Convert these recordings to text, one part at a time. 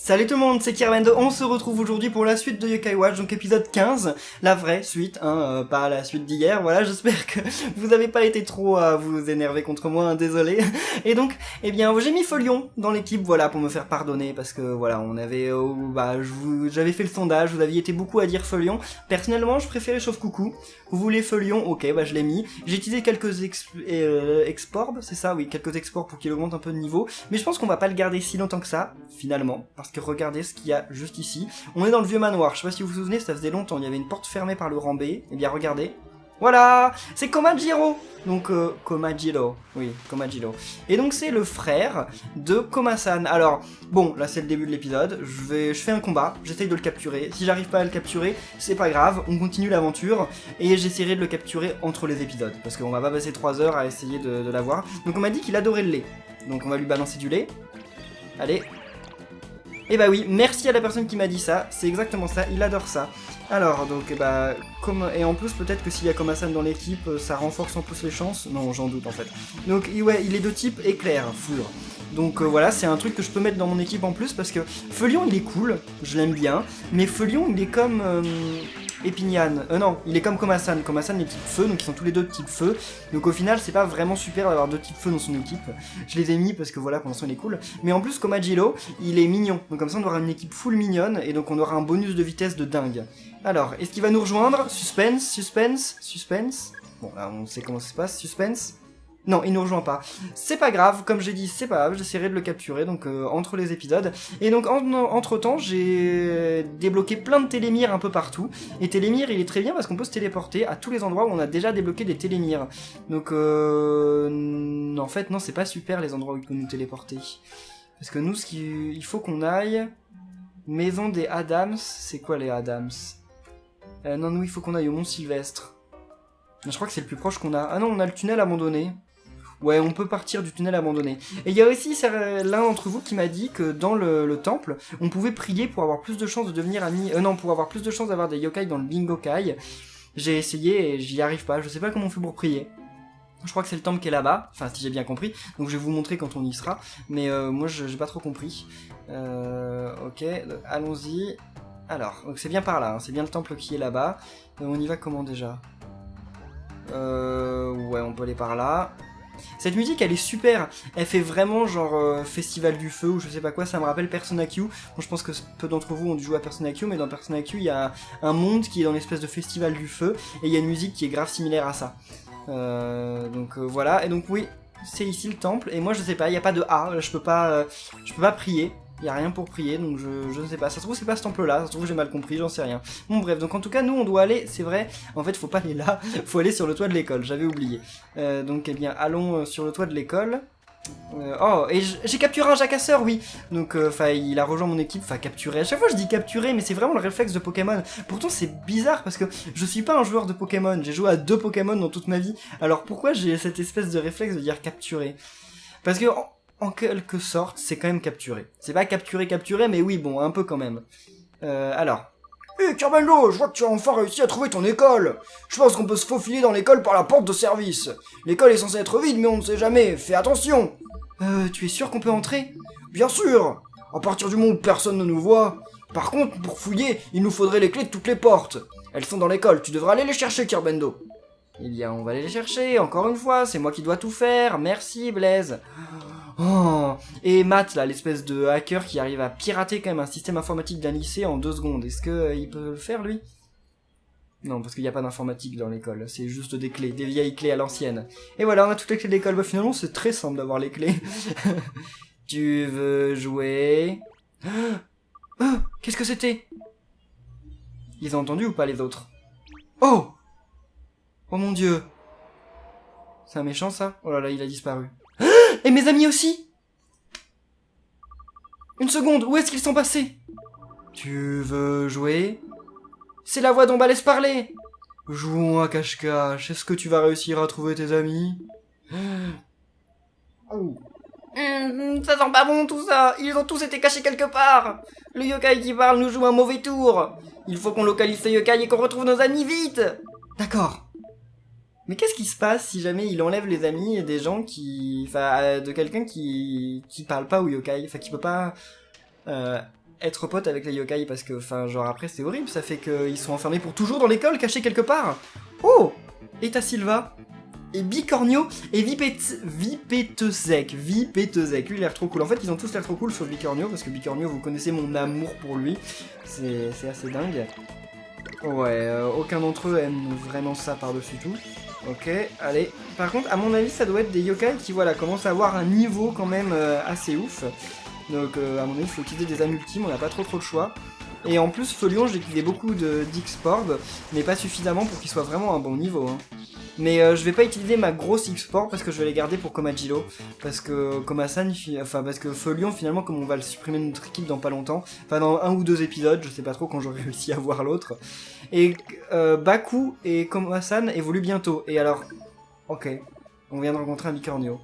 Salut tout le monde, c'est Kirmendo, on se retrouve aujourd'hui pour la suite de Yokai Watch, donc épisode 15, la vraie suite, pas la suite d'hier, voilà, j'espère que vous avez pas été trop à vous énerver contre moi, désolé. Et donc, eh bien, j'ai mis Folion dans l'équipe, voilà, pour me faire pardonner, parce que voilà, on avait, j'avais fait le sondage, vous aviez été beaucoup à dire Folion, personnellement, je préférais Chauve-Coucou, vous voulez Folion, ok, je l'ai mis, j'ai utilisé quelques exports, c'est ça, oui, quelques exports pour qu'il augmente un peu de niveau, mais je pense qu'on va pas le garder si longtemps que ça, finalement, parce que regardez ce qu'il y a juste ici. On est dans le vieux manoir, je sais pas si vous vous souvenez, ça faisait longtemps, il y avait une porte fermée par le rang B, et bien regardez. Voilà, c'est Komajiro. Donc Komajiro, oui, Komajiro. Et donc c'est le frère de Koma-san. Alors, bon, là c'est le début de l'épisode, je fais un combat, j'essaye de le capturer. Si j'arrive pas à le capturer, c'est pas grave, on continue l'aventure et j'essaierai de le capturer entre les épisodes parce qu'on va pas passer 3 heures à essayer de l'avoir. Donc on m'a dit qu'il adorait le lait. Donc on va lui balancer du lait. Allez. Et bah oui, merci à la personne qui m'a dit ça, c'est exactement ça, il adore ça. Alors, donc, et en plus, peut-être que s'il y a Koma-san dans l'équipe, ça renforce en plus les chances. Non, j'en doute en fait. Donc, ouais, il est de type éclair, foudre. Donc voilà, c'est un truc que je peux mettre dans mon équipe en plus, parce que Feulion, il est cool, je l'aime bien, mais Feulion, il est comme Epignan. Non, il est comme Koma-san. Koma-san est type feu, donc ils sont tous les deux de type feu. Donc au final, c'est pas vraiment super d'avoir deux types feu dans son équipe. Je les ai mis parce que voilà, pour l'instant, il est cool. Mais en plus, Komajiro, il est mignon. Donc comme ça, on aura une équipe full mignonne, et donc on aura un bonus de vitesse de dingue. Alors, est-ce qu'il va nous rejoindre? Suspense, suspense, suspense. Bon, là, on sait comment ça se passe. Suspense. Non, il nous rejoint pas. C'est pas grave, comme j'ai dit, c'est pas grave, j'essaierai de le capturer, donc entre les épisodes. Et donc, entre-temps, j'ai débloqué plein de télémires un peu partout. Et télémire, il est très bien parce qu'on peut se téléporter à tous les endroits où on a déjà débloqué des télémires. Donc, en fait, non, c'est pas super les endroits où il peut nous téléporter. Parce que nous, il faut qu'on aille... Maison des Adams, c'est quoi les Adams? Non, nous, il faut qu'on aille au Mont Sylvestre. Je crois que c'est le plus proche qu'on a. Ah non, on a le tunnel abandonné. Ouais, on peut partir du tunnel abandonné. Et il y a aussi l'un d'entre vous qui m'a dit que dans le temple, on pouvait prier pour avoir plus de chances de devenir ami... non, pour avoir plus de chances d'avoir des yokai dans le Bingokai. J'ai essayé et j'y arrive pas. Je sais pas comment on fait pour prier. Je crois que c'est le temple qui est là-bas, enfin si j'ai bien compris, donc je vais vous montrer quand on y sera, mais moi j'ai pas trop compris. Ok, allons-y. Alors, donc c'est bien par là, hein. C'est bien le temple qui est là-bas. On y va comment déjà? Ouais, on peut aller par là. Cette musique elle est super, elle fait vraiment genre Festival du Feu ou je sais pas quoi, ça me rappelle Persona Q. Bon, je pense que peu d'entre vous ont dû jouer à Persona Q, mais dans Persona Q il y a un monde qui est dans l'espèce de Festival du Feu, et il y a une musique qui est grave similaire à ça. Voilà, et donc oui, c'est ici le temple, et moi je sais pas, il n'y a pas de A, je peux pas prier, il n'y a rien pour prier, donc je ne sais pas, ça se trouve c'est pas ce temple là, ça se trouve j'ai mal compris, j'en sais rien. Bon bref, donc en tout cas nous on doit aller, c'est vrai, en fait faut pas aller là, faut aller sur le toit de l'école, j'avais oublié. Donc eh bien allons sur le toit de l'école. Oh, et j'ai capturé un jacasseur, oui. Donc, il a rejoint mon équipe, capturé. À chaque fois, je dis capturer, mais c'est vraiment le réflexe de Pokémon. Pourtant, c'est bizarre parce que je suis pas un joueur de Pokémon. J'ai joué à 2 Pokémon dans toute ma vie. Alors, pourquoi j'ai cette espèce de réflexe de dire capturer? Parce que, en quelque sorte, c'est quand même capturer. C'est pas capturer, mais oui, bon, un peu quand même. Alors. Hé, Kirmendo, je vois que tu as enfin réussi à trouver ton école. Je pense qu'on peut se faufiler dans l'école par la porte de service. L'école est censée être vide, mais on ne sait jamais. Fais attention. Tu es sûr qu'on peut entrer? Bien sûr. À partir du moment où personne ne nous voit. Par contre, pour fouiller, il nous faudrait les clés de toutes les portes. Elles sont dans l'école, tu devras aller les chercher, Kirmendo. Eh bien, on va aller les chercher, encore une fois, c'est moi qui dois tout faire. Merci, Blaise. Oh. Et Matt, là, l'espèce de hacker qui arrive à pirater quand même un système informatique d'un lycée en 2 secondes. Est-ce qu'il peut le faire, lui? Non, parce qu'il n'y a pas d'informatique dans l'école. C'est juste des clés, des vieilles clés à l'ancienne. Et voilà, on a toutes les clés de l'école. Bah, finalement, c'est très simple d'avoir les clés. Tu veux jouer? Qu'est-ce que c'était? Ils ont entendu ou pas, les autres? Oh! Oh mon dieu! C'est un méchant, ça? Oh là là, il a disparu. Et mes amis aussi! Une seconde, où est-ce qu'ils sont passés? Tu veux jouer? C'est la voix dont laisse parler! Jouons à cache-cache, est-ce que tu vas réussir à trouver tes amis? Ça sent pas bon tout ça! Ils ont tous été cachés quelque part! Le yokai qui parle nous joue un mauvais tour! Il faut qu'on localise ce yokai et qu'on retrouve nos amis vite! D'accord. Mais qu'est-ce qui se passe si jamais il enlève les amis et des gens qui... Enfin, de quelqu'un qui parle pas au yokai, enfin qui peut pas être pote avec les yokai parce que, enfin, genre après c'est horrible, ça fait qu'ils sont enfermés pour toujours dans l'école, cachés quelque part. Oh! Et t'as Sylva, et Bicornio, et Vipetezek. Lui il a l'air trop cool. En fait ils ont tous l'air trop cool sauf Bicornio, parce que Bicornio vous connaissez mon amour pour lui. C'est assez dingue. Ouais, aucun d'entre eux aime vraiment ça par-dessus tout. Ok, allez. Par contre, à mon avis, ça doit être des yokai qui, voilà, commencent à avoir un niveau quand même assez ouf. Donc, à mon avis, il faut utiliser des âmes ultimes, on n'a pas trop de choix. Et en plus, Folion, j'ai utilisé beaucoup d'X-Porb, mais pas suffisamment pour qu'il soit vraiment à un bon niveau. Hein. Mais je vais pas utiliser ma grosse X-Porb parce que je vais les garder pour Komajilo. Parce que Komasan, parce que Folion, finalement, comme on va le supprimer de notre équipe dans pas longtemps, enfin dans 1 ou 2 épisodes, je sais pas trop quand j'aurai réussi à voir l'autre. Et Baku et Komasan évoluent bientôt. Et alors, ok, on vient de rencontrer un Bicornio.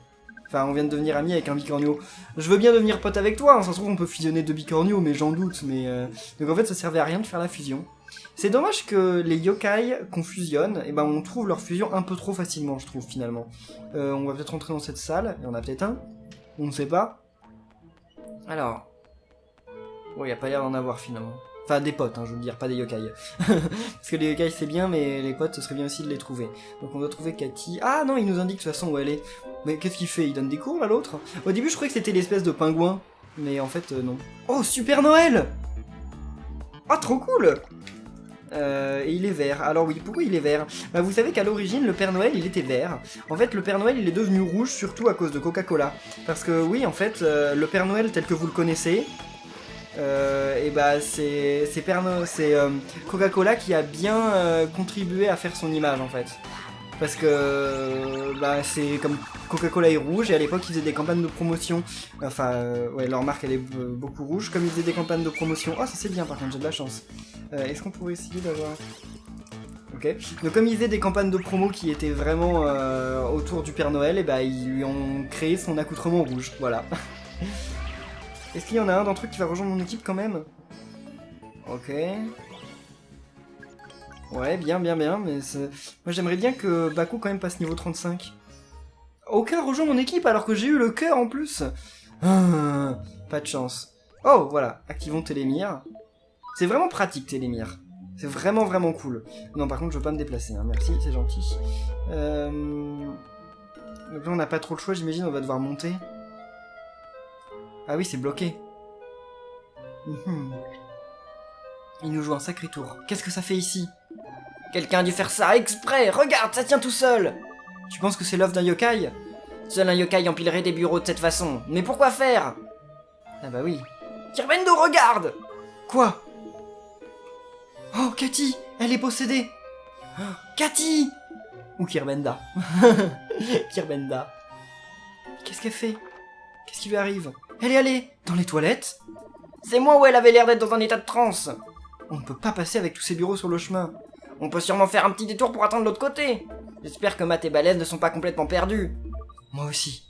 Enfin, on vient de devenir amis avec un Bicornio. Je veux bien devenir pote avec toi, hein, ça se trouve on peut fusionner 2 Bicornio, mais j'en doute. Mais donc en fait, ça servait à rien de faire la fusion. C'est dommage que les yokai qu'on fusionne, et ben on trouve leur fusion un peu trop facilement, je trouve, finalement. On va peut-être rentrer dans cette salle, il y en a peut-être un. On ne sait pas. Alors. Bon, il n'y a pas l'air d'en avoir, finalement. Enfin, des potes, hein, je veux dire, pas des yokai. Parce que les yokai, c'est bien, mais les potes, ce serait bien aussi de les trouver. Donc on doit trouver Cathy. Ah non, il nous indique de toute façon où elle est. Mais qu'est-ce qu'il fait? Il donne des cours, là, l'autre? Au début, je croyais que c'était l'espèce de pingouin. Mais en fait, non. Oh, Super Noël! Oh, trop cool! Et il est vert. Alors oui, pourquoi il est vert? Bah, vous savez qu'à l'origine, le Père Noël, il était vert. En fait, le Père Noël, il est devenu rouge, surtout à cause de Coca-Cola. Parce que oui, en fait, le Père Noël tel que vous le connaissez, et bah c'est Coca-Cola qui a bien contribué à faire son image, en fait. Parce que bah, c'est comme Coca-Cola est rouge, et à l'époque ils faisaient des campagnes de promotion, enfin ouais, leur marque elle est beaucoup rouge, comme ils faisaient des campagnes de promotion. Oh, ça c'est bien, par contre j'ai de la chance. Est-ce qu'on pourrait essayer d'avoir... Ok, donc comme ils faisaient des campagnes de promo qui étaient vraiment autour du Père Noël, et bah ils lui ont créé son accoutrement rouge, voilà. Est-ce qu'il y en a un d'entre eux qui va rejoindre mon équipe quand même? Ok... Ouais, bien, mais moi j'aimerais bien que Baku quand même passe niveau 35. Aucun rejoint mon équipe alors que j'ai eu le cœur en plus. Pas de chance. Oh, voilà, activons Télémire. C'est vraiment pratique Télémire. C'est vraiment cool. Non, par contre je veux pas me déplacer, hein. Merci, c'est gentil. Donc là on n'a pas trop le choix, j'imagine, on va devoir monter. Ah oui, c'est bloqué. Il nous joue un sacré tour. Qu'est-ce que ça fait ici? Quelqu'un a dû faire ça exprès. Regarde, ça tient tout seul. Tu penses que c'est l'œuvre d'un yokai? Seul un yokai empilerait des bureaux de cette façon. Mais pourquoi faire? Ah bah oui. Kirbendo, regarde. Quoi? Oh, Cathy, elle est possédée. Oh, Cathy. Ou Kirbenda. Kirbenda. Qu'est-ce qu'elle fait? Qu'est-ce qui lui arrive? Elle est allée dans les toilettes? C'est moi où elle avait l'air d'être dans un état de transe. On ne peut pas passer avec tous ces bureaux sur le chemin. On peut sûrement faire un petit détour pour attendre l'autre côté. J'espère que Matt et Balèze ne sont pas complètement perdus. Moi aussi.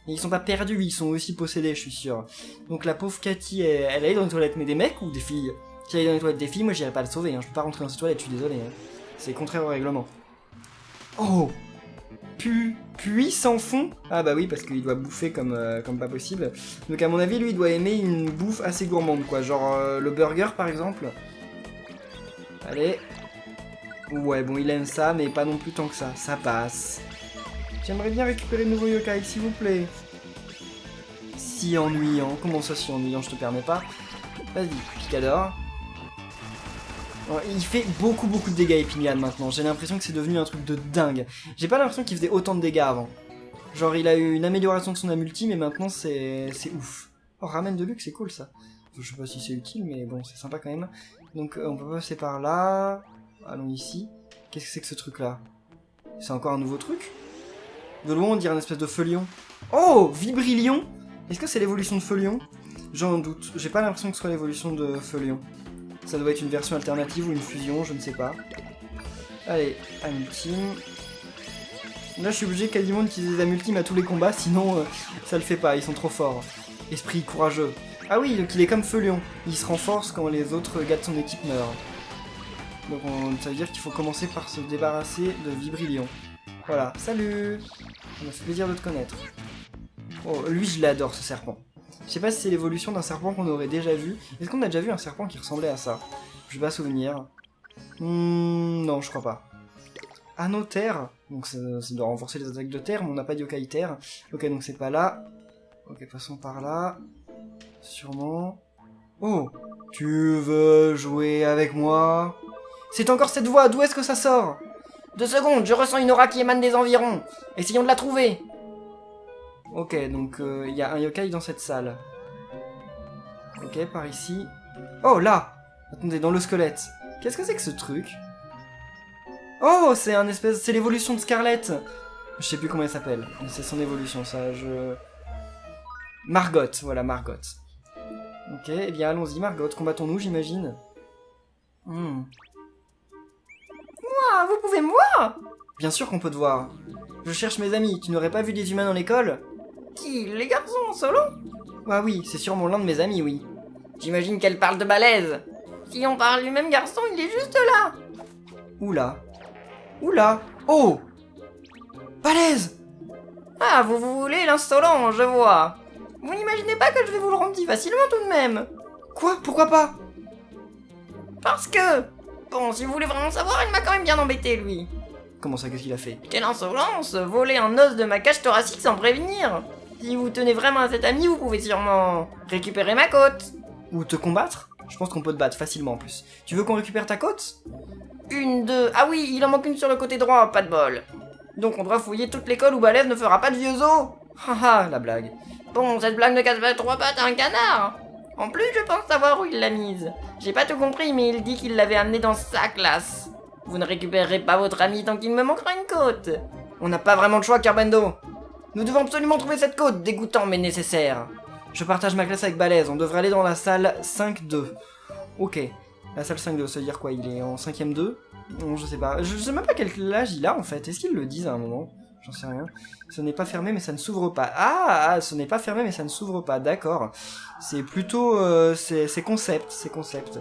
Et ils sont pas perdus, ils sont aussi possédés, je suis sûr. Donc la pauvre Cathy, elle est dans les toilettes, mais des mecs ou des filles? Si elle est dans les toilettes des filles, moi j'irai pas la sauver, hein. Je peux pas rentrer dans ces toilettes, je suis désolé. Hein. C'est contraire au règlement. Oh! Puis sans fond. Ah bah oui, parce qu'il doit bouffer comme pas possible. Donc à mon avis, lui, il doit aimer une bouffe assez gourmande, quoi. Genre le burger, par exemple. Allez. Ouais, bon, il aime ça, mais pas non plus tant que ça. Ça passe. J'aimerais bien récupérer de nouveaux yokai, s'il vous plaît. Si ennuyant. Comment ça, si ennuyant? Je te permets pas. Vas-y, Picador. Il fait beaucoup de dégâts Epinian maintenant. J'ai l'impression que c'est devenu un truc de dingue. J'ai pas l'impression qu'il faisait autant de dégâts avant. Genre, il a eu une amélioration de son amulti, mais maintenant c'est ouf. Oh, ramène de luxe, c'est cool ça. Je sais pas si c'est utile, mais bon, c'est sympa quand même. Donc, on peut passer par là. Allons ici. Qu'est-ce que c'est que ce truc-là? C'est encore un nouveau truc? De loin, on dirait une espèce de Feulion. Oh, Vibrillion. Est-ce que c'est l'évolution de Feulion? J'en doute. J'ai pas l'impression que ce soit l'évolution de Feulion. Ça doit être une version alternative ou une fusion, je ne sais pas. Allez, âme ultime. Là, je suis obligé quasiment d'utiliser les âmes ultimes à tous les combats, sinon ça le fait pas, ils sont trop forts. Esprit courageux. Ah oui, donc il est comme Feulion. Il se renforce quand les autres gars de son équipe meurent. Donc ça veut dire qu'il faut commencer par se débarrasser de Vibrillion. Voilà, salut! Ça m'a fait plaisir de te connaître. Oh, lui je l'adore ce serpent. Je sais pas si c'est l'évolution d'un serpent qu'on aurait déjà vu. Est-ce qu'on a déjà vu un serpent qui ressemblait à ça? Je vais pas souvenir. Non, je crois pas. Anneau terre. Donc ça doit renforcer les attaques de terre, mais on n'a pas de yokai terre. Ok, donc c'est pas là. Ok, passons par là. Sûrement. Oh, tu veux jouer avec moi? C'est encore cette voix, d'où est-ce que ça sort? 2 secondes, je ressens une aura qui émane des environs. Essayons de la trouver. Ok, donc il y a un yokai dans cette salle. Ok, par ici. Oh, là! Attendez, dans le squelette. Qu'est-ce que c'est que ce truc? Oh, c'est un espèce... C'est l'évolution de Scarlett. Je sais plus comment elle s'appelle. C'est son évolution, ça, Margot, voilà, Margot. Ok, eh bien, allons-y, Margot. Combattons-nous, j'imagine. Moi, vous pouvez me voir? Bien sûr qu'on peut te voir. Je cherche mes amis. Tu n'aurais pas vu des humains dans l'école? Qui? Les garçons en solo? Ah oui, c'est sûrement l'un de mes amis, oui. J'imagine qu'elle parle de balèze. Si on parle du même garçon, il est juste là. Oula. Oula. Oh! Balèze! Ah, vous voulez l'insolent, je vois. Vous n'imaginez pas que je vais vous le rendre si facilement tout de même? Quoi? Pourquoi pas? Parce que... Bon, si vous voulez vraiment savoir, il m'a quand même bien embêté, lui. Comment ça, qu'est-ce qu'il a fait? Quelle insolence! Voler un os de ma cage thoracique sans prévenir! Si vous tenez vraiment à cet ami, vous pouvez sûrement récupérer ma côte. Ou te combattre? Je pense qu'on peut te battre facilement en plus. Tu veux qu'on récupère ta côte? 1, 2... Ah oui, il en manque une sur le côté droit, pas de bol. Donc on doit fouiller toute l'école où Balèze ne fera pas de vieux os. Haha, la blague. Bon, cette blague ne casse pas 3 pattes à un canard. En plus, je pense savoir où il l'a mise. J'ai pas tout compris, mais il dit qu'il l'avait amenée dans sa classe. Vous ne récupérerez pas votre ami tant qu'il me manquera une côte. On n'a pas vraiment de choix, Carbendo. Nous devons absolument trouver cette côte, dégoûtant mais nécessaire. Je partage ma classe avec Balèze, on devrait aller dans la salle 5-2. Ok, la salle 5-2, ça veut dire quoi? Il est en 5ème 2? Non, je sais pas. Je sais même pas quel âge il a en fait. Est-ce qu'ils le disent à un moment? J'en sais rien. Ce n'est pas fermé mais ça ne s'ouvre pas. Ah, ce n'est pas fermé mais ça ne s'ouvre pas, d'accord. C'est plutôt... c'est concept, c'est concept.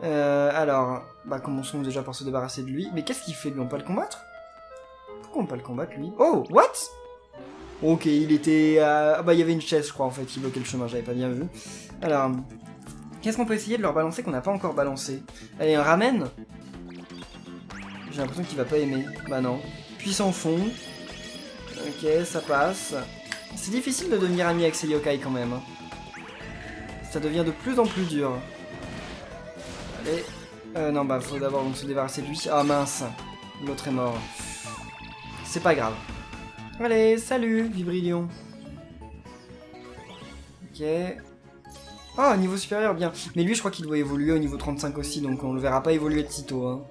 Alors, bah commençons déjà par se débarrasser de lui. Mais qu'est-ce qu'il fait lui? On peut pas le combattre? Pourquoi on peut pas le combattre lui? Oh, what? Ok, il était... Ah bah il y avait une chaise je crois en fait qui bloquait le chemin, j'avais pas bien vu. Alors, qu'est-ce qu'on peut essayer de leur balancer qu'on n'a pas encore balancé? Allez, un ramen? J'ai l'impression qu'il va pas aimer. Bah non. Puissant fond. Ok, ça passe. C'est difficile de devenir ami avec ces yokai quand même. Ça devient de plus en plus dur. Allez. Non, bah faut d'abord donc se débarrasser de lui. Ah mince. L'autre est mort. C'est pas grave. Allez, salut, Vibrillion. Ok. Oh, niveau supérieur, bien. Mais lui, je crois qu'il doit évoluer au niveau 35 aussi, donc on le verra pas évoluer de sitôt. Hein.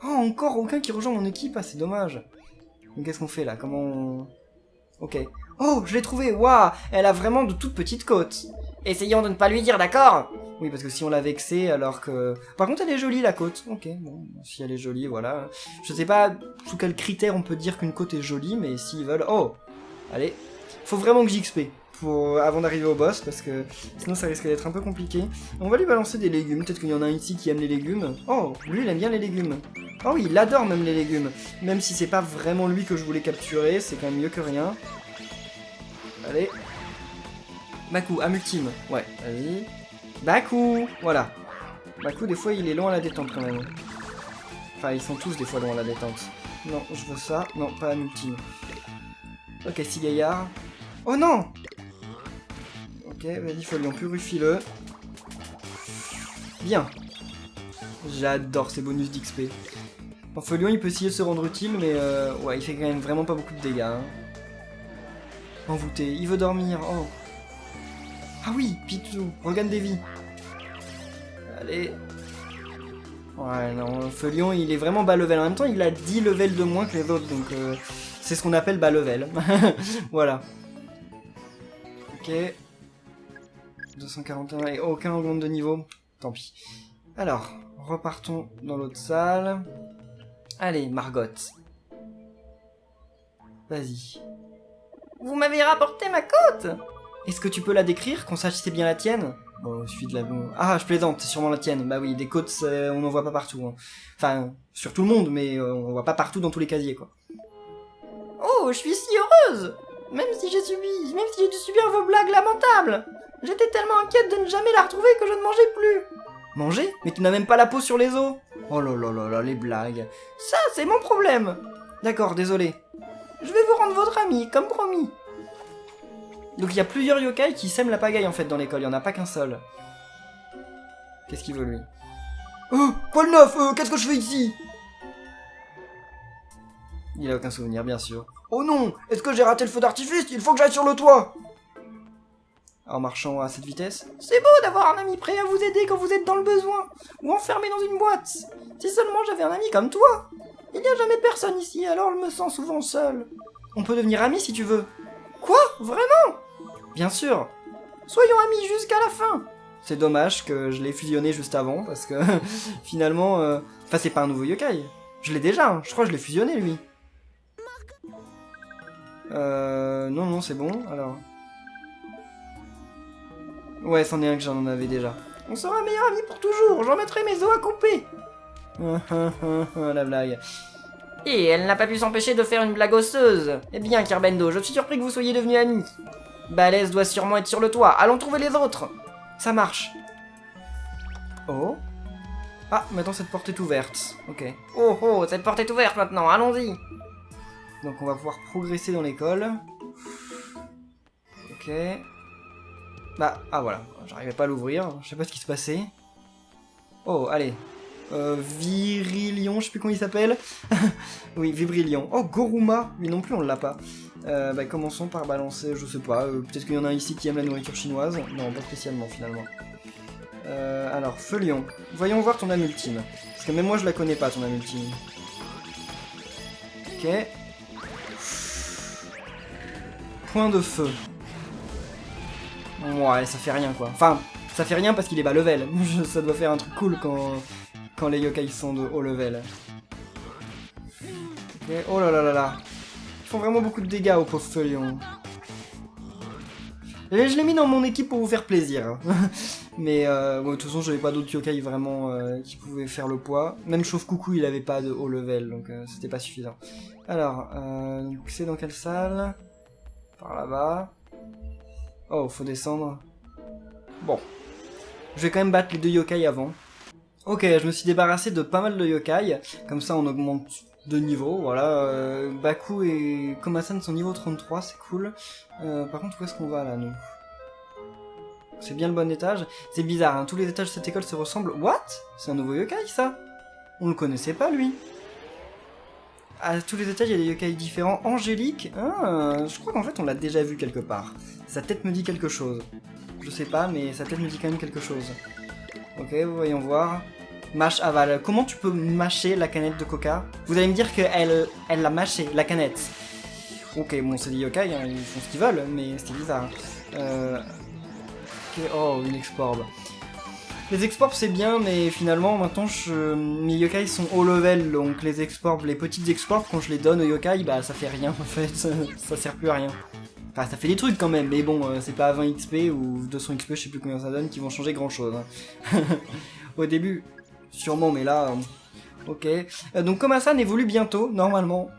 Oh, encore aucun qui rejoint mon équipe, ah, c'est dommage. Donc qu'est-ce qu'on fait là? Comment on... Ok. Oh, je l'ai trouvé, waouh. Elle a vraiment de toutes petites côtes. Essayons de ne pas lui dire, d'accord? Oui, parce que si on l'a vexée, alors que... Par contre, elle est jolie, la côte. Ok, bon, si elle est jolie, voilà. Je sais pas sous quel critère on peut dire qu'une côte est jolie, mais s'ils veulent... Oh! Allez. Faut vraiment que j'XP avant d'arriver au boss, parce que sinon ça risque d'être un peu compliqué. On va lui balancer des légumes, peut-être qu'il y en a un ici qui aime les légumes. Oh, lui, il aime bien les légumes. Oh oui, il adore même les légumes. Même si c'est pas vraiment lui que je voulais capturer, c'est quand même mieux que rien. Allez. Baku, âme ultime. Ouais, vas-y. Baku, voilà. Baku, des fois, il est long à la détente quand même. Enfin, ils sont tous des fois longs à la détente. Non, je veux ça. Non, pas âme ultime. Ok, 6 gaillards. Oh non! Ok, vas-y, Folion, purifie-le. Bien. J'adore ces bonus d'XP. En Folion, il peut essayer de se rendre utile, mais ouais, il fait quand même vraiment pas beaucoup de dégâts. Hein. Envoûté, il veut dormir. Oh. Ah oui, Pitou, regagne des vies. Allez. Ouais, non, Folion, il est vraiment bas level. En même temps, il a 10 levels de moins que les autres, donc c'est ce qu'on appelle bas level. Voilà. Ok. 241 et aucun augmente de niveau. Tant pis. Alors, repartons dans l'autre salle. Allez, Margot. Vas-y. Vous m'avez rapporté ma côte! Est-ce que tu peux la décrire, qu'on sache si c'est bien la tienne? Bon, il suffit de la... Ah, je plaisante, c'est sûrement la tienne. Bah oui, des côtes, on n'en voit pas partout. Hein. Enfin, sur tout le monde, mais on voit pas partout dans tous les casiers, quoi. Oh, je suis si heureuse! Même si j'ai dû subir vos blagues lamentables. J'étais tellement inquiète de ne jamais la retrouver que je ne mangeais plus. Manger? Mais tu n'as même pas la peau sur les os. Oh là là là là, les blagues. Ça, c'est mon problème. D'accord, désolé. Je vais vous rendre votre ami, comme promis. Donc il y a plusieurs yokai qui sèment la pagaille en fait dans l'école, il n'y en a pas qu'un seul. Qu'est-ce qu'il veut lui? Quoi le neuf? Qu'est-ce que je fais ici? Il a aucun souvenir, bien sûr. Oh non! Est-ce que j'ai raté le feu d'artifice? Il faut que j'aille sur le toit! En marchant à cette vitesse. C'est beau d'avoir un ami prêt à vous aider quand vous êtes dans le besoin, ou enfermé dans une boîte. Si seulement j'avais un ami comme toi. Il n'y a jamais personne ici, alors je me sens souvent seul. On peut devenir amis si tu veux. Quoi? Vraiment? Bien sûr. Soyons amis jusqu'à la fin. C'est dommage que je l'ai fusionné juste avant, parce que finalement... Enfin, c'est pas un nouveau yokai. Je l'ai déjà, hein. Je crois que je l'ai fusionné, lui. Non, non, c'est bon, alors... Ouais, c'en est un que j'en avais déjà. On sera meilleurs amis pour toujours, j'en mettrai mes os à couper. La blague. Et elle n'a pas pu s'empêcher de faire une blague osseuse. Eh bien, Kerbendo, je suis surpris que vous soyez devenus amis. Balèze doit sûrement être sur le toit, allons trouver les autres. Ça marche. Oh. Ah, maintenant cette porte est ouverte. Ok. Oh oh, cette porte est ouverte maintenant, allons-y. Donc on va pouvoir progresser dans l'école. Ok. Bah, ah voilà, j'arrivais pas à l'ouvrir, je sais pas ce qui se passait. Oh, allez. Virilion, je sais plus comment il s'appelle. Oui, Vibrilion. Oh, Goruma, lui non plus on l'a pas. Bah, commençons par balancer, je sais pas, peut-être qu'il y en a un ici qui aime la nourriture chinoise. Non, pas spécialement finalement. Alors, Feulion, voyons voir ton âme ultime. Parce que même moi je la connais pas, ton âme ultime. Ok. Point de feu. Ouais, ça fait rien quoi. Enfin, ça fait rien parce qu'il est bas level. Ça doit faire un truc cool quand les yokai sont de haut level. Ok, oh là là là là. Ils font vraiment beaucoup de dégâts au pauvre Feulion. Et je l'ai mis dans mon équipe pour vous faire plaisir. Mais bon, de toute façon, j'avais pas d'autres yokai vraiment qui pouvaient faire le poids. Même Chauve Coucou, il avait pas de haut level, donc c'était pas suffisant. Alors, c'est dans quelle salle? Par là-bas. Oh, faut descendre. Bon. Je vais quand même battre les deux yokai avant. Ok, je me suis débarrassé de pas mal de yokai. Comme ça, on augmente de niveau, voilà. Baku et Komasan sont niveau 33, c'est cool. Par contre, où est-ce qu'on va, là, nous? C'est bien le bon étage. C'est bizarre, hein, tous les étages de cette école se ressemblent. What? C'est un nouveau yokai, ça? On le connaissait pas, lui. À tous les étages, il y a des yokai différents. Angélique, je crois qu'en fait, on l'a déjà vu quelque part. Sa tête me dit quelque chose. Je sais pas, mais sa tête me dit quand même quelque chose. Ok, voyons voir. Mâche avale. Comment tu peux mâcher la canette de coca? Vous allez me dire qu'elle l'a mâché, la canette. Ok, bon, c'est des yokai, hein, ils font ce qu'ils veulent, mais c'est bizarre. Ok, oh, une exporbe. Les exports c'est bien, mais finalement maintenant mes yokai sont haut level, donc les exports, les petites exports quand je les donne aux yokai, bah ça fait rien en fait, ça sert plus à rien. Enfin ça fait des trucs quand même, mais bon c'est pas 20 XP ou 200 XP, je sais plus combien ça donne, qui vont changer grand chose. Hein. Au début, sûrement, mais là, ok. Donc Komasan évolue bientôt, normalement.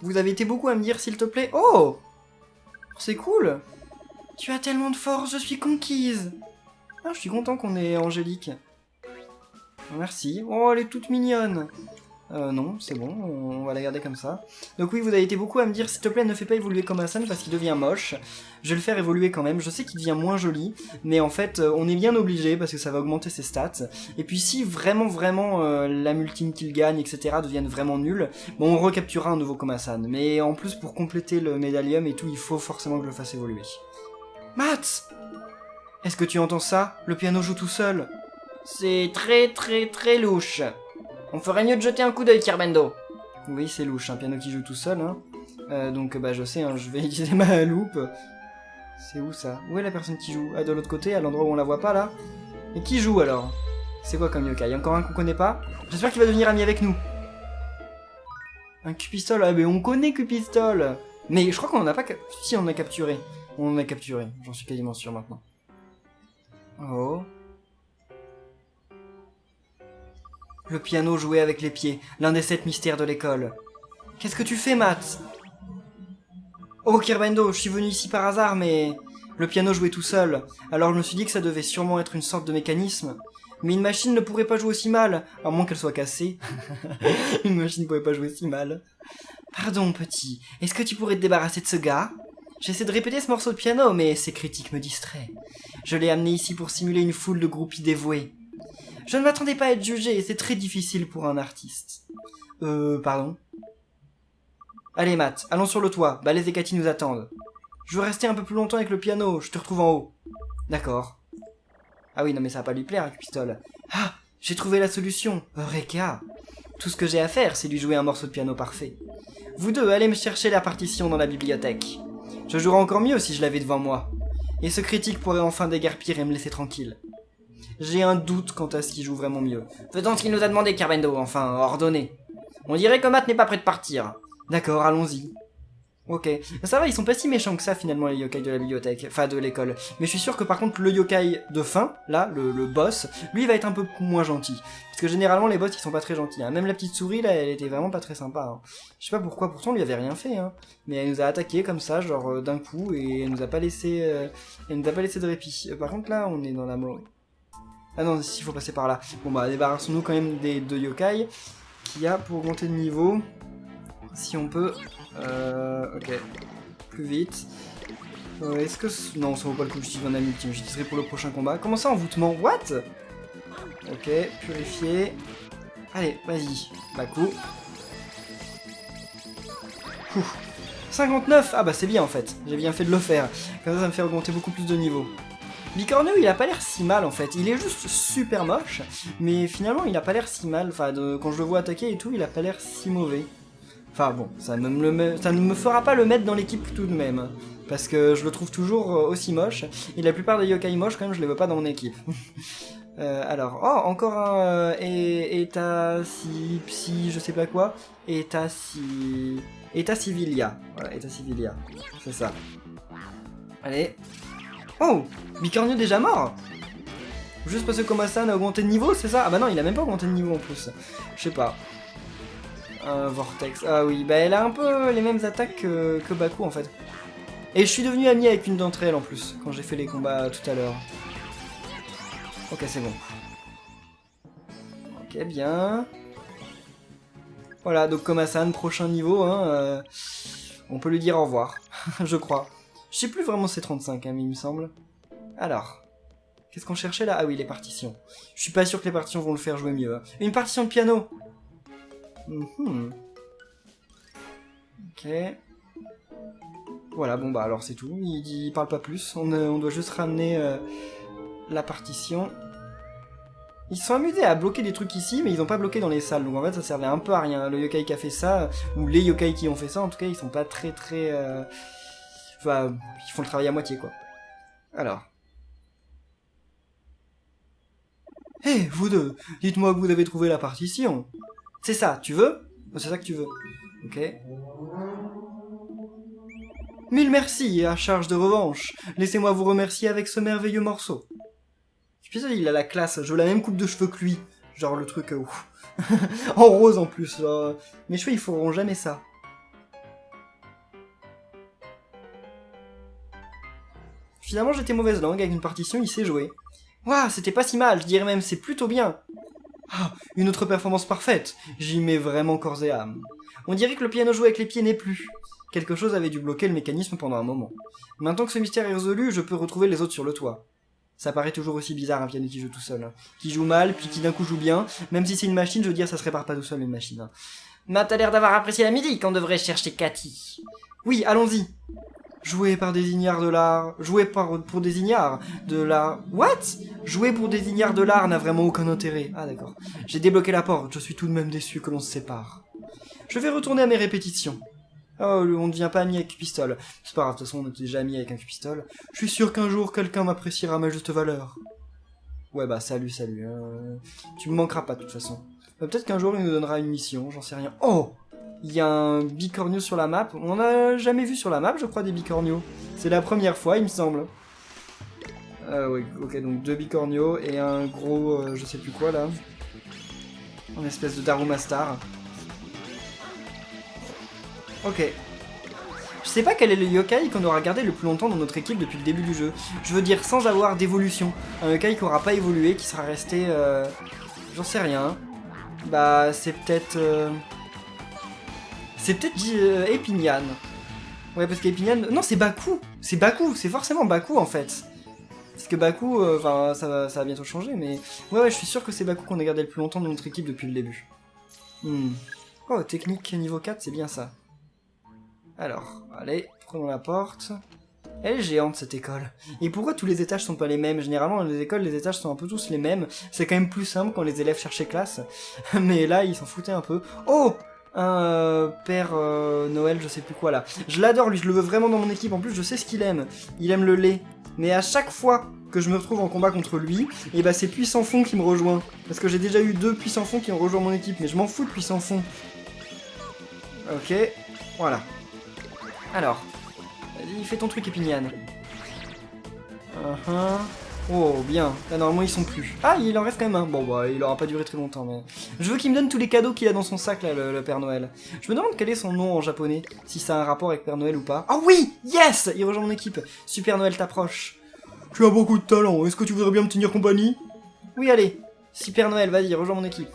Vous avez été beaucoup à me dire s'il te plaît. Oh, c'est cool. Tu as tellement de force, je suis conquise. Ah, je suis content qu'on ait Angélique. Merci. Oh, elle est toute mignonne. Non, c'est bon, on va la garder comme ça. Donc oui, vous avez été beaucoup à me dire, s'il te plaît, ne fais pas évoluer Komasan parce qu'il devient moche. Je vais le faire évoluer quand même, je sais qu'il devient moins joli, mais en fait, on est bien obligé parce que ça va augmenter ses stats. Et puis si vraiment, la multime qu'il gagne, etc. deviennent vraiment nuls, bon, on recapturera un nouveau Komasan. Mais en plus, pour compléter le médalium et tout, il faut forcément que je le fasse évoluer. Mats! Est-ce que tu entends ça? Le piano joue tout seul. C'est très louche. On ferait mieux de jeter un coup d'œil, Kerbendo. Oui, c'est louche, un piano qui joue tout seul, hein. Donc, bah, je sais, hein, je vais utiliser ma loupe. C'est où, ça? Où est la personne qui joue? Ah, de l'autre côté, à l'endroit où on la voit pas, là? Et qui joue, alors? C'est quoi comme yokai? Encore un qu'on connaît pas? J'espère qu'il va devenir ami avec nous. Un Cupistol? Ah, mais on connaît Cupistol. Mais je crois qu'on en a pas... Si, on en a capturé. On en a capturé, j'en suis quasiment sûr, maintenant. Oh... Le piano joué avec les pieds, l'un des 7 mystères de l'école. Qu'est-ce que tu fais, Mats? Oh Kerbendo, je suis venu ici par hasard, mais le piano jouait tout seul, alors je me suis dit que ça devait sûrement être une sorte de mécanisme. Mais une machine ne pourrait pas jouer aussi mal, à moins qu'elle soit cassée. Une machine ne pourrait pas jouer si mal. Pardon, petit, est-ce que tu pourrais te débarrasser de ce gars? J'essaie de répéter ce morceau de piano, mais ces critiques me distraient. Je l'ai amené ici pour simuler une foule de groupies dévoués. Je ne m'attendais pas à être jugé, et c'est très difficile pour un artiste. Pardon? Allez, Matt, allons sur le toit, Balèze et Cathy nous attendent. Je veux rester un peu plus longtemps avec le piano, je te retrouve en haut. D'accord. Ah oui, non mais ça va pas lui plaire, avec pistole. Ah, j'ai trouvé la solution, Eureka. Tout ce que j'ai à faire, c'est lui jouer un morceau de piano parfait. Vous deux, allez me chercher la partition dans la bibliothèque. Je jouerais encore mieux si je l'avais devant moi. Et ce critique pourrait enfin déguerpir et me laisser tranquille. J'ai un doute quant à ce qui joue vraiment mieux. Faisons ce qu'il nous a demandé, Kerbendo, enfin, ordonné. On dirait que Matt n'est pas prêt de partir. D'accord, allons-y. Ok. Ça va, ils sont pas si méchants que ça, finalement, les yokai de la bibliothèque. Enfin, de l'école. Mais je suis sûr que, par contre, le yokai de fin, là, le boss, lui, va être un peu moins gentil. Parce que, généralement, les boss, ils sont pas très gentils. Hein. Même la petite souris, là, elle était vraiment pas très sympa. Hein. Je sais pas pourquoi, pourtant, on lui avait rien fait. Hein. Mais elle nous a attaqué comme ça, genre, d'un coup, et elle nous a pas laissé... elle nous a pas laissé de répit. Par contre, là, on est dans la mort. Ah non, il faut passer par là. Bon, bah, débarrassons-nous quand même des deux yokai qu'il y a pour augmenter de niveau. Si on peut... ok. Plus vite. Est-ce que... Non, ça vaut pas le coup que j'utilise un ultime. J'utiliserai pour le prochain combat. Comment ça, envoûtement? What? Ok, purifier. Allez, vas-y. Baku. 59. Ah bah c'est bien en fait. J'ai bien fait de le faire. Comme ça me fait augmenter beaucoup plus de niveau. Bicornio, il a pas l'air si mal en fait. Il est juste super moche. Mais finalement, il a pas l'air si mal. Enfin, quand je le vois attaquer et tout, il a pas l'air si mauvais. Enfin bon, ça ne me fera pas le mettre dans l'équipe tout de même. Parce que je le trouve toujours aussi moche. Et la plupart des yokai moches, quand même, je les veux pas dans mon équipe. Alors, oh, encore un Eta si Psy, je sais pas quoi. Eta Civilia. Voilà, Eta Civilia. C'est ça. Allez. Oh, Bicornio déjà mort? Juste parce que Komasan a augmenté de niveau, c'est ça? Ah bah non, il a même pas augmenté de niveau en plus. Je sais pas. Vortex. Ah oui, bah elle a un peu les mêmes attaques que Baku en fait. Et je suis devenu ami avec une d'entre elles en plus, quand j'ai fait les combats tout à l'heure. Ok, c'est bon. Ok, bien. Voilà, donc Komasan, prochain niveau, hein, on peut lui dire au revoir, je crois. Je sais plus vraiment c'est 35, hein, mais il me semble. Alors, qu'est-ce qu'on cherchait là? Ah oui, les partitions. Je suis pas sûr que les partitions vont le faire jouer mieux. Hein. Une partition de piano. Ok. Voilà, bon bah alors c'est tout. Il parle pas plus. On doit juste ramener la partition. Ils se sont amusés à bloquer des trucs ici, mais ils ont pas bloqué dans les salles. Donc en fait, ça servait un peu à rien. Le yokai qui a fait ça, ou les yokai qui ont fait ça, en tout cas, ils sont pas très... Enfin, ils font le travail à moitié, quoi. Alors. Hé, vous deux, dites-moi que vous avez trouvé la partition. C'est ça, tu veux? C'est ça que tu veux. Ok. Mille merci, à charge de revanche. Laissez-moi vous remercier avec ce merveilleux morceau. L'épisode, il a la classe. Je veux la même coupe de cheveux que lui. Genre le truc... en rose en plus. Genre, mes cheveux, ils feront jamais ça. Finalement, j'étais mauvaise langue. Avec une partition, il sait jouer. Waouh, c'était pas si mal. Je dirais même c'est plutôt bien. Ah, une autre performance parfaite. J'y mets vraiment corps et âme. On dirait que le piano joué avec les pieds n'est plus. Quelque chose avait dû bloquer le mécanisme pendant un moment. Maintenant que ce mystère est résolu, je peux retrouver les autres sur le toit. Ça paraît toujours aussi bizarre un piano qui joue tout seul. Hein. Qui joue mal, puis qui d'un coup joue bien. Même si c'est une machine, je veux dire, ça se répare pas tout seul une machine. Hein. Matt a l'air d'avoir apprécié la musique, on devrait chercher Cathy. Oui, allons-y. Jouer par des ignares de l'art... Jouer pour des ignares de l'art... What? Jouer pour des ignares de l'art n'a vraiment aucun intérêt. Ah d'accord. J'ai débloqué la porte, je suis tout de même déçu que l'on se sépare. Je vais retourner à mes répétitions. Oh, on ne devient pas ami avec Cupistol. C'est pas grave, de toute façon, on était déjà amis avec un Cupistol. Je suis sûr qu'un jour, quelqu'un m'appréciera à ma juste valeur. Ouais, bah, salut. Tu me manqueras pas, de toute façon. Peut-être qu'un jour, il nous donnera une mission, j'en sais rien. Oh! Il y a un bicornio sur la map. On n'a jamais vu sur la map, je crois, des bicornios. C'est la première fois, il me semble. Oui, ok, donc 2 bicornios et un gros, je sais plus quoi, là. En espèce de Daruma Star. Ok. Je sais pas quel est le yokai qu'on aura gardé le plus longtemps dans notre équipe depuis le début du jeu. Je veux dire sans avoir d'évolution. Un yokai qui aura pas évolué, qui sera resté... J'en sais rien. Bah c'est peut-être... C'est peut-être Epinian. Ouais parce qu'Epinian... Non c'est Baku. C'est Baku, c'est forcément Baku en fait. Parce que Baku, enfin ça va bientôt changer mais... Ouais je suis sûr que c'est Baku qu'on a gardé le plus longtemps dans notre équipe depuis le début. Oh technique niveau 4 c'est bien ça. Alors, allez, prenons la porte. Elle est géante cette école. Et pourquoi tous les étages sont pas les mêmes? Généralement dans les écoles les étages sont un peu tous les mêmes. C'est quand même plus simple quand les élèves cherchaient classe. Mais là ils s'en foutaient un peu. Oh, un Père Noël je sais plus quoi là. Je l'adore lui, je le veux vraiment dans mon équipe. En plus je sais ce qu'il aime. Il aime le lait. Mais à chaque fois que je me retrouve en combat contre lui, et bah c'est Puissant Fond qui me rejoint. Parce que j'ai déjà eu 2 Puissant Fond qui ont rejoint mon équipe. Mais je m'en fous de Puissant Fond. Ok, voilà. Alors, vas-y, fais ton truc, Epinian. Oh, bien. Là, normalement, ils sont plus. Ah, il en reste quand même un. Bon, bah, il aura pas duré très longtemps, mais... Je veux qu'il me donne tous les cadeaux qu'il a dans son sac, là, le Père Noël. Je me demande quel est son nom en japonais, si ça a un rapport avec Père Noël ou pas. Ah oui! Yes! Il rejoint mon équipe. Super Noël t'approche. Tu as beaucoup de talent. Est-ce que tu voudrais bien me tenir compagnie? Oui, allez. Super Noël, vas-y, rejoins mon équipe.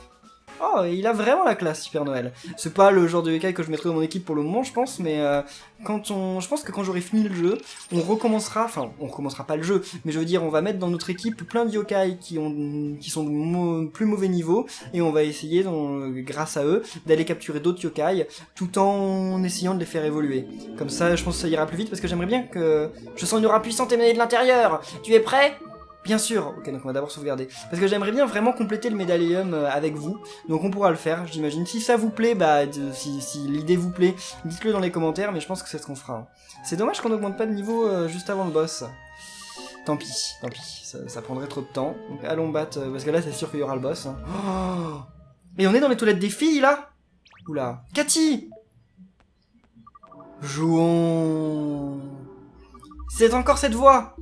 Oh, il a vraiment la classe, Super Noël. C'est pas le genre de yokai que je mettrais dans mon équipe pour le moment, je pense, mais je pense que quand j'aurai fini le jeu, on recommencera, enfin, on recommencera pas le jeu, mais je veux dire, on va mettre dans notre équipe plein de yokai qui sont de plus mauvais niveau, et on va essayer, grâce à eux, d'aller capturer d'autres yokai, tout en essayant de les faire évoluer. Comme ça, je pense que ça ira plus vite, parce que j'aimerais bien que... Je sens une aura puissante émanée de l'intérieur. Tu es prêt ? Bien sûr, ok donc on va d'abord sauvegarder. Parce que j'aimerais bien vraiment compléter le médaillum avec vous. Donc on pourra le faire, j'imagine. Si ça vous plaît, bah si l'idée vous plaît, dites-le dans les commentaires, mais je pense que c'est ce qu'on fera. C'est dommage qu'on n'augmente pas de niveau juste avant le boss. Tant pis, ça prendrait trop de temps. Donc allons battre, parce que là c'est sûr qu'il y aura le boss. Hein. Oh et on est dans les toilettes des filles là. Oula. Cathy. Jouons. C'est encore cette voix.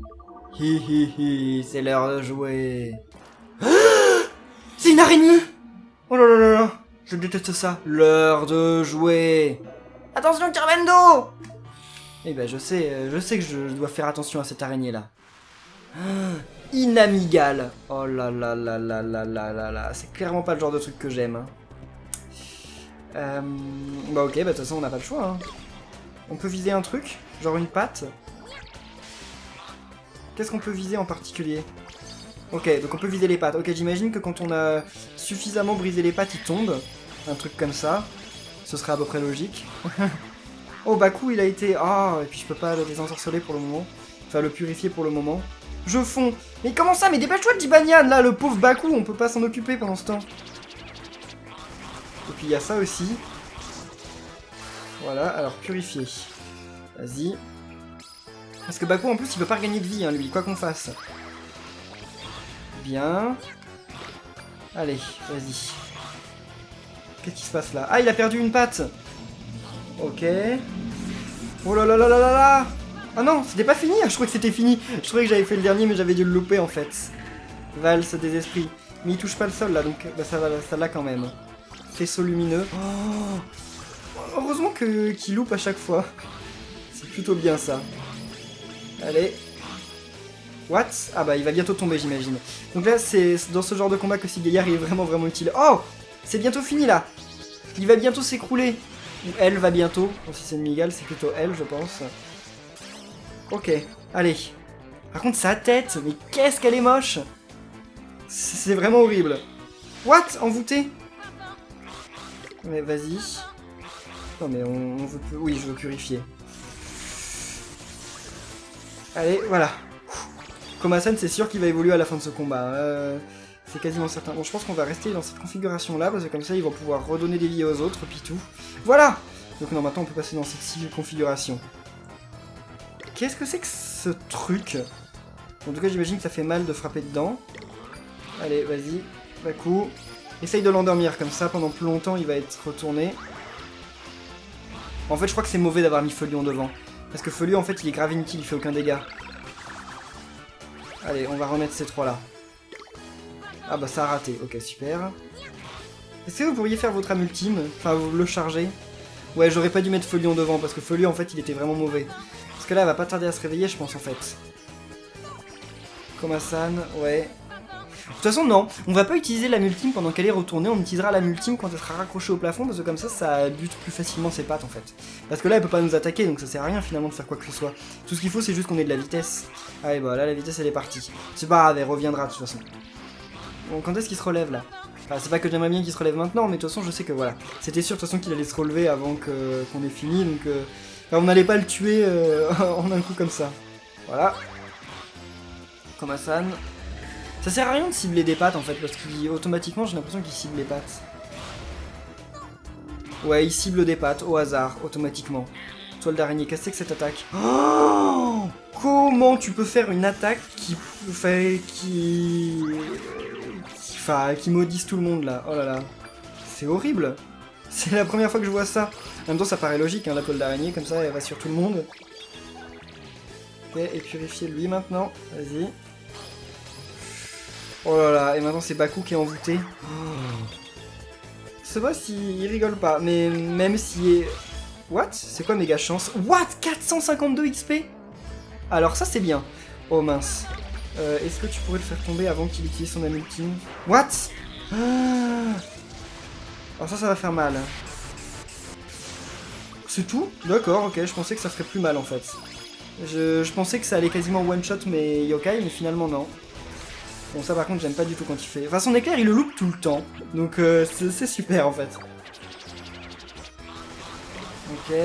Hi hi hi, c'est l'heure de jouer. C'est une araignée. Oh là là là là, je déteste ça. L'heure de jouer. Attention, Carvendo. Eh ben je sais que je dois faire attention à cette araignée là. Inamigale. Oh là là là là là là là là, c'est clairement pas le genre de truc que j'aime. Bah ok, bah de toute façon on n'a pas le choix. Hein. On peut viser un truc, genre une patte. Qu'est-ce qu'on peut viser en particulier? Ok, donc on peut viser les pattes. Ok, j'imagine que quand on a suffisamment brisé les pattes, il tombe. Un truc comme ça. Ce serait à peu près logique. Oh, Baku, il a été... Ah, et puis je peux pas le désensorceler pour le moment. Enfin, le purifier pour le moment. Je fonds. Mais comment ça? Mais dépêche-toi, Jibanyan, là, le pauvre Baku, on peut pas s'en occuper pendant ce temps. Et puis il y a ça aussi. Voilà, alors purifier. Vas-y. Parce que Baku en plus il peut pas regagner de vie hein, lui, quoi qu'on fasse. Bien. Allez, vas-y. Qu'est-ce qui se passe là? Ah il a perdu une patte. Ok. Oh là là là là là là. Ah non, c'était pas fini. Je croyais que c'était fini. Je croyais que j'avais fait le dernier mais j'avais dû le louper en fait. Valse des esprits. Mais il touche pas le sol là donc bah, ça l'a quand même. Faisceau lumineux. Oh heureusement qu'il loupe à chaque fois. C'est plutôt bien ça. Allez. What? Ah bah il va bientôt tomber j'imagine. Donc là c'est dans ce genre de combat que Sigaillard est vraiment utile. Oh! C'est bientôt fini là. Il va bientôt s'écrouler. Ou elle va bientôt. Bon, si c'est une migale c'est plutôt elle je pense. Ok. Allez. Par contre sa tête. Mais qu'est-ce qu'elle est moche. C'est vraiment horrible. What? Envoûté? Mais vas-y. Non mais on veut... Oui je veux purifier. Allez, voilà. Komasan, c'est sûr qu'il va évoluer à la fin de ce combat. C'est quasiment certain. Bon, je pense qu'on va rester dans cette configuration-là, parce que comme ça, ils vont pouvoir redonner des vies aux autres, puis tout. Voilà. Donc non, maintenant, on peut passer dans cette configuration. Qu'est-ce que c'est que ce truc? En tout cas, j'imagine que ça fait mal de frapper dedans. Allez, vas-y. Baku. Essaye de l'endormir, comme ça, pendant plus longtemps, il va être retourné. En fait, je crois que c'est mauvais d'avoir mis Felion devant. Parce que Felion, en fait, il est grave inutile, il fait aucun dégât. Allez, on va remettre ces trois-là. Ah bah ça a raté, ok, super. Est-ce que vous pourriez faire votre âme ultime? Enfin, vous le charger? Ouais, j'aurais pas dû mettre Feulion devant, parce que Feulion, en fait, il était vraiment mauvais. Parce que là, elle va pas tarder à se réveiller, je pense, en fait. Komasan, ouais. De toute façon, non, on va pas utiliser la multime pendant qu'elle est retournée, on utilisera la multime quand elle sera raccrochée au plafond, parce que comme ça bute plus facilement ses pattes, en fait. Parce que là, elle peut pas nous attaquer, donc ça sert à rien, finalement, de faire quoi que ce soit. Tout ce qu'il faut, c'est juste qu'on ait de la vitesse. Allez, bah là, la vitesse, elle est partie. C'est pas grave, elle reviendra, de toute façon. Bon, quand est-ce qu'il se relève, là? Enfin, c'est pas que j'aimerais bien qu'il se relève maintenant, mais de toute façon, je sais que, voilà. C'était sûr, de toute façon, qu'il allait se relever avant qu'on ait fini, donc... Enfin, on n'allait pas le tuer en un coup comme ça. Voilà. Komasan. Ça sert à rien de cibler des pattes en fait, parce qu'automatiquement j'ai l'impression qu'il cible les pattes. Ouais, il cible des pattes au hasard, automatiquement. Toile d'araignée, qu'est-ce que c'est que cette attaque? Oh, comment tu peux faire une attaque qui maudisse tout le monde là? Oh là là. C'est horrible. C'est la première fois que je vois ça. En même temps ça paraît logique, hein, la toile d'araignée, comme ça elle va sur tout le monde. Ok, et purifier lui maintenant, vas-y. Oh là là, et maintenant c'est Baku qui est envoûté. Je sais pas s'il rigole pas, mais même si... What? C'est quoi méga chance? What? 452 XP? Alors ça c'est bien. Oh mince. Est-ce que tu pourrais le faire tomber avant qu'il utilise son âme ultime? What? Alors ça va faire mal. C'est tout? D'accord, ok, je pensais que ça ferait plus mal en fait. Je pensais que ça allait quasiment one-shot mes yokai, mais finalement non. Bon ça par contre j'aime pas du tout quand il fait... Enfin son éclair il le loupe tout le temps, donc c'est super en fait. Ok,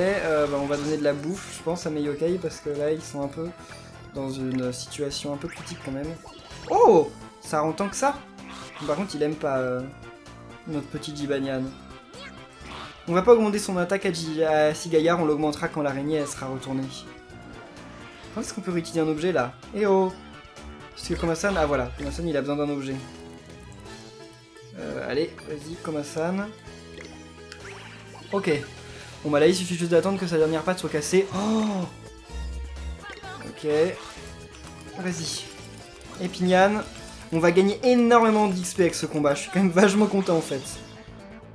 bah, on va donner de la bouffe je pense à mes yokai parce que là ils sont un peu dans une situation un peu critique quand même. Oh, ça rend tant que ça. Par contre il aime pas notre petit Jibanyan. On va pas augmenter son attaque à Sigaillard, on l'augmentera quand l'araignée elle sera retournée. Quand est-ce qu'on peut réutiliser un objet là? Eh oh. Parce que Komasan, ah voilà, Komasan il a besoin d'un objet. Allez, vas-y, Komasan. Ok. Bon bah là il suffit juste d'attendre que sa dernière patte soit cassée. Oh, ok. Vas-y. Epignan. On va gagner énormément d'XP avec ce combat, je suis quand même vachement content en fait.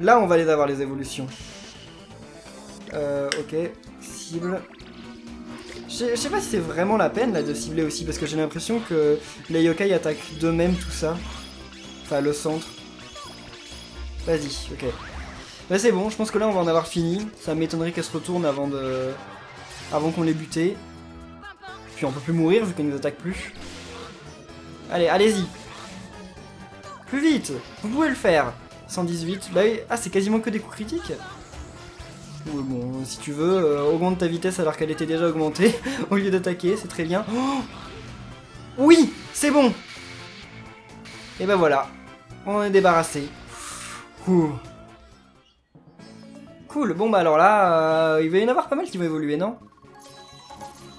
Là on va les avoir les évolutions. Ok. Cible. Je sais pas si c'est vraiment la peine là de cibler aussi, parce que j'ai l'impression que les yokai attaquent d'eux-mêmes tout ça. Enfin le centre. Vas-y, ok. Bah c'est bon, je pense que là on va en avoir fini. Ça m'étonnerait qu'elle se retourne avant qu'on l'ait buté. Puis on peut plus mourir vu qu'elle nous attaque plus. Allez, allez-y. Plus vite, vous pouvez le faire. 118, bah oui, ah c'est quasiment que des coups critiques. Oui, bon, si tu veux, augmente ta vitesse alors qu'elle était déjà augmentée, au lieu d'attaquer, c'est très bien. Oh, oui, c'est bon. Et ben voilà, on en est débarrassé. Cool, bon bah alors là, il va y en avoir pas mal qui vont évoluer, non?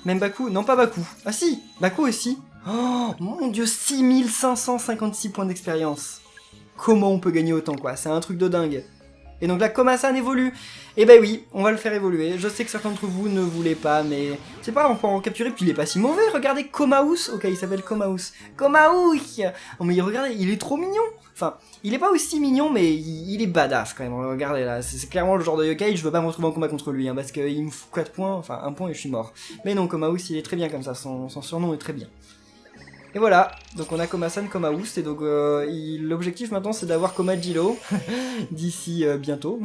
Même Baku? Non, pas Baku. Ah si, Baku aussi. Oh, mon dieu, 6556 points d'expérience. Comment on peut gagner autant, quoi? C'est un truc de dingue. Et donc là, Komasan évolue. Et ben oui, on va le faire évoluer. Je sais que certains d'entre vous ne voulaient pas, mais c'est pas, on peut en capturer, puis il est pas si mauvais. Regardez Komaous. Ok, il s'appelle Komaous. Komaous. Oh mais regardez, il est trop mignon. Enfin, il est pas aussi mignon, mais il est badass quand même. Regardez là, c'est clairement le genre de yokai, je veux pas me retrouver en combat contre lui, hein, parce qu'il me fout 4 points, enfin 1 point et je suis mort. Mais non, Komaous, il est très bien comme ça, son surnom est très bien. Et voilà, donc on a Komasan, Komaous, et donc l'objectif maintenant c'est d'avoir Komajilo, d'ici bientôt.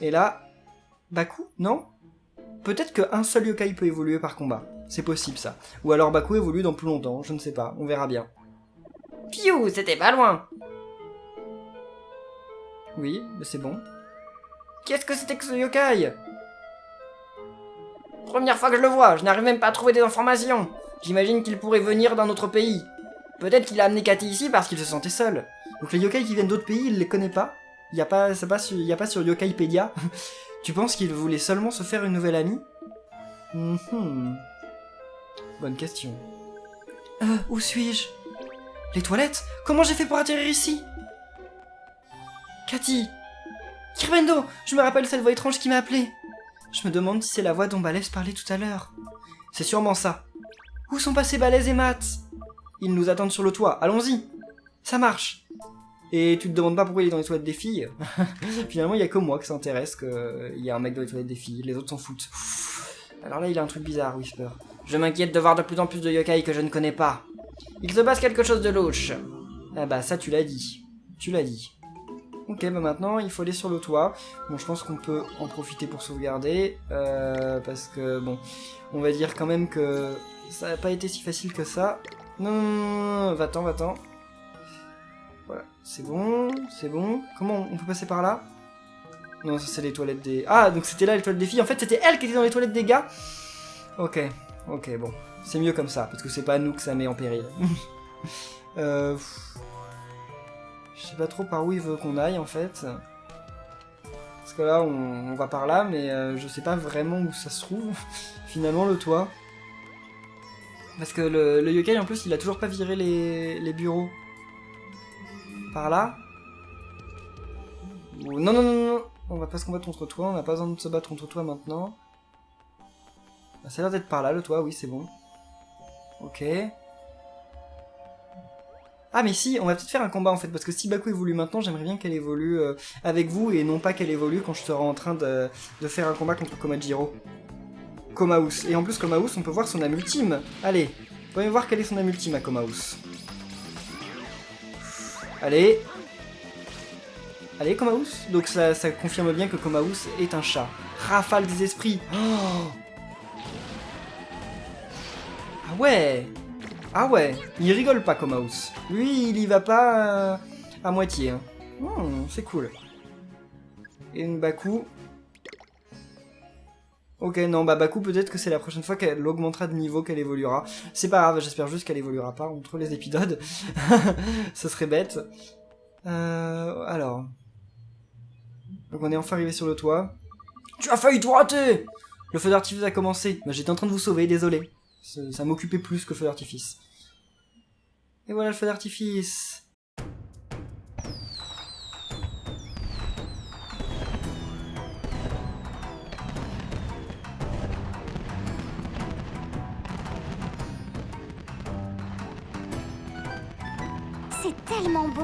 Et là, Baku, non? Peut-être qu'un seul yokai peut évoluer par combat, c'est possible ça. Ou alors Baku évolue dans plus longtemps, je ne sais pas, on verra bien. Piou, c'était pas loin. Oui, mais c'est bon. Qu'est-ce que c'était que ce yokai? Première fois que je le vois, je n'arrive même pas à trouver des informations. J'imagine qu'il pourrait venir d'un autre pays. Peut-être qu'il a amené Cathy ici parce qu'il se sentait seul. Donc les yokai qui viennent d'autres pays, il les connaît pas. Il y a pas sur Yokaipedia. Tu penses qu'il voulait seulement se faire une nouvelle amie? Bonne question. Où suis-je? Les toilettes? Comment j'ai fait pour atterrir ici? Cathy! Kirbendo! Je me rappelle cette voix étrange qui m'a appelé. Je me demande si c'est la voix dont Balèze parlait tout à l'heure. C'est sûrement ça. Où sont passés Balèze et Matt? Ils nous attendent sur le toit, allons-y. Ça marche. et tu te demandes pas pourquoi il est dans les toilettes des filles. Finalement, il y a que moi que ça intéresse qu'il y a un mec dans les toilettes des filles, les autres s'en foutent. Alors là, il a un truc bizarre, Whisper. Je m'inquiète de voir de plus en plus de yokai que je ne connais pas. Il se passe quelque chose de louche. Ah bah ça, tu l'as dit. Tu l'as dit. Ok, bah maintenant, il faut aller sur le toit. Bon, je pense qu'on peut en profiter pour sauvegarder, parce que, bon, on va dire quand même que ça n'a pas été si facile que ça. Non, non, non, non, va-t'en, va-t'en. Voilà, c'est bon, c'est bon. Comment on peut passer par là? Non, ça c'est les toilettes des... Ah, donc c'était là les toilettes des filles. En fait, c'était elle qui était dans les toilettes des gars. Ok, ok, bon. C'est mieux comme ça, parce que c'est pas nous que ça met en péril. Je sais pas trop par où il veut qu'on aille, en fait. Parce que là, on va par là, mais je sais pas vraiment où ça se trouve, finalement, le toit. Parce que le yokai, en plus, il a toujours pas viré les bureaux. Par là? Non, non, non, non. On va pas se combattre contre toi, on n'a pas besoin de se battre contre toi maintenant. Ça a l'air d'être par là, le toit, oui, c'est bon. Ok. Ah mais si, on va peut-être faire un combat en fait, parce que si Baku évolue maintenant, j'aimerais bien qu'elle évolue avec vous, et non pas qu'elle évolue quand je serai en train de faire un combat contre Komajiro. Komaous. Et en plus, Komaous, on peut voir son âme ultime. Allez, voyons voir quelle est son âme ultime à Komaous. Allez. Allez, Komaous. Donc ça confirme bien que Komaous est un chat. Rafale des esprits. Oh. Ah ouais. Ah ouais, il rigole pas Komaous. Lui, il y va pas à moitié. Hein. C'est cool. Et une Baku. Ok, non, bah Baku, peut-être que c'est la prochaine fois qu'elle augmentera de niveau, qu'elle évoluera. C'est pas grave, j'espère juste qu'elle évoluera pas entre les épisodes. Ce serait bête. Alors... Donc on est enfin arrivé sur le toit. Tu as failli tout rater! Le feu d'artifice a commencé. Bah, j'étais en train de vous sauver, désolé. Ça m'occupait plus que le feu d'artifice. Et voilà le feu d'artifice. C'est tellement beau.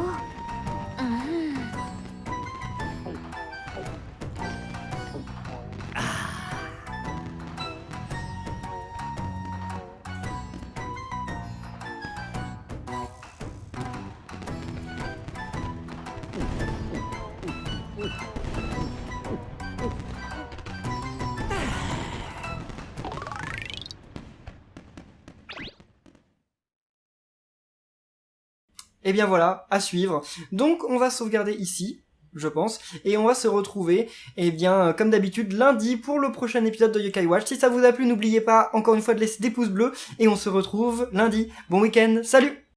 Et bien voilà, à suivre. Donc on va sauvegarder ici, je pense, et on va se retrouver, eh bien, comme d'habitude, lundi pour le prochain épisode de Yokai Watch. Si ça vous a plu, n'oubliez pas, encore une fois, de laisser des pouces bleus, et on se retrouve lundi. Bon week-end, salut!